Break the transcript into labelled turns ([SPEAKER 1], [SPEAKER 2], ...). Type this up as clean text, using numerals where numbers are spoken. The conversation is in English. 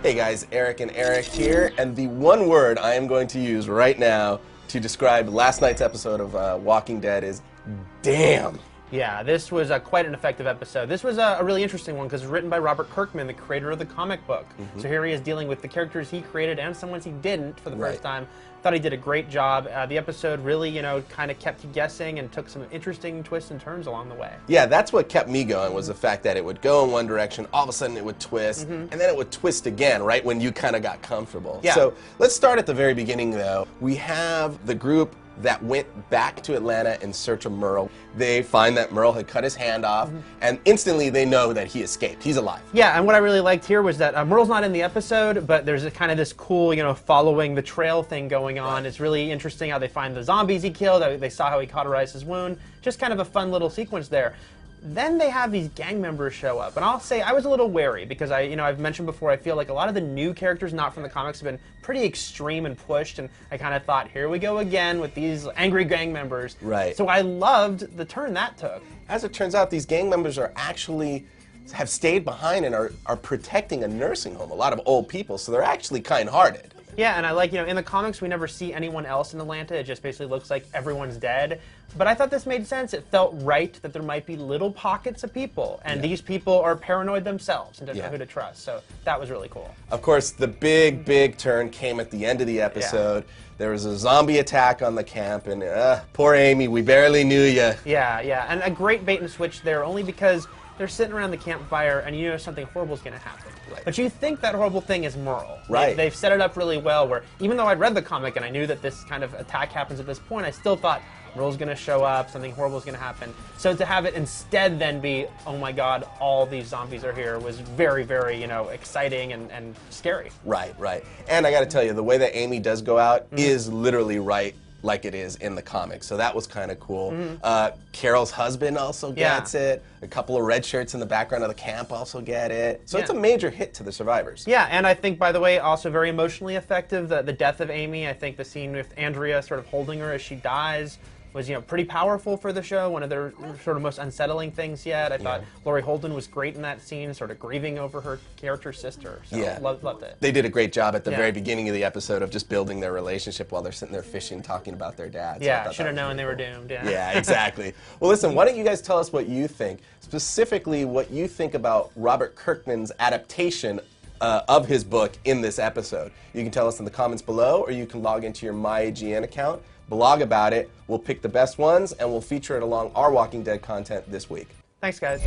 [SPEAKER 1] Hey guys, Eric and Eric here, and the one word I am going to use right now to describe last night's episode of Walking Dead is damn.
[SPEAKER 2] Yeah, this was quite an effective episode. This was a really interesting one because it was written by Robert Kirkman, the creator of the comic book. So here he is dealing with the characters he created and some ones he didn't for the first time. Thought he did a great job. The episode really, kind of kept you guessing and took some interesting twists and turns along the way.
[SPEAKER 1] Yeah, that's what kept me going, was the fact that it would go in one direction, all of a sudden it would twist, and then it would twist again, right when you kind of got comfortable.
[SPEAKER 2] Yeah.
[SPEAKER 1] So let's start at the very beginning, though. We have the group that went back to Atlanta in search of Merle. They find that Merle had cut his hand off, and instantly they know that he escaped. He's alive. Yeah,
[SPEAKER 2] and what I really liked here was that Merle's not in the episode, but there's kind of this cool, following the trail thing going on. It's really interesting how they find the zombies he killed. They saw how he cauterized his wound. Just kind of a fun little sequence there. Then they have these gang members show up, and I'll say I was a little wary because I've mentioned before, I feel like a lot of the new characters not from the comics have been pretty extreme and pushed, and I kind of thought, here we go again with these angry gang members.
[SPEAKER 1] Right.
[SPEAKER 2] So I loved the turn that took.
[SPEAKER 1] As it turns out, these gang members are actually have stayed behind and are protecting a nursing home, a lot of old people, so they're actually kind-hearted.
[SPEAKER 2] Yeah, and I like, in the comics we never see anyone else in Atlanta. It just basically looks like everyone's dead. But I thought this made sense. It felt right that there might be little pockets of people, and these people are paranoid themselves and don't know who to trust. So that was really cool. Of
[SPEAKER 1] course, the big turn came at the end of the episode. There was a zombie attack on the camp, and poor Amy, we barely knew you.
[SPEAKER 2] Yeah, and a great bait and switch there, only because they're sitting around the campfire and you know something horrible is going to happen.
[SPEAKER 1] Right.
[SPEAKER 2] But you think that horrible thing is Merle.
[SPEAKER 1] Right.
[SPEAKER 2] They've set it up really well where even though I'd read the comic and I knew that this kind of attack happens at this point, I still thought Merle's going to show up, something horrible is going to happen. So to have it instead then be, oh my god, all these zombies are here was very, very, exciting and scary.
[SPEAKER 1] Right. And I got to tell you, the way that Amy does go out is literally right like it is in the comics. So that was kind of cool. Carol's husband also gets it. A couple of red shirts in the background of the camp also get it. So it's a major hit to the survivors.
[SPEAKER 2] Yeah, and I think, by the way, also very emotionally effective. The death of Amy, I think the scene with Andrea sort of holding her as she dies was, pretty powerful for the show. One of their sort of most unsettling things yet. I thought Laurie Holden was great in that scene, sort of grieving over her character's sister. So loved it.
[SPEAKER 1] They did a great job at the very beginning of the episode of just building their relationship while they're sitting there fishing, talking about their dads.
[SPEAKER 2] Yeah, should have known they were doomed.
[SPEAKER 1] Yeah, exactly. Well, listen, why don't you guys tell us what you think, specifically what you think about Robert Kirkman's adaptation of his book in this episode. You can tell us in the comments below, or you can log into your IGN account, blog about it. We'll pick the best ones, and we'll feature it along our Walking Dead content this week.
[SPEAKER 2] Thanks, guys.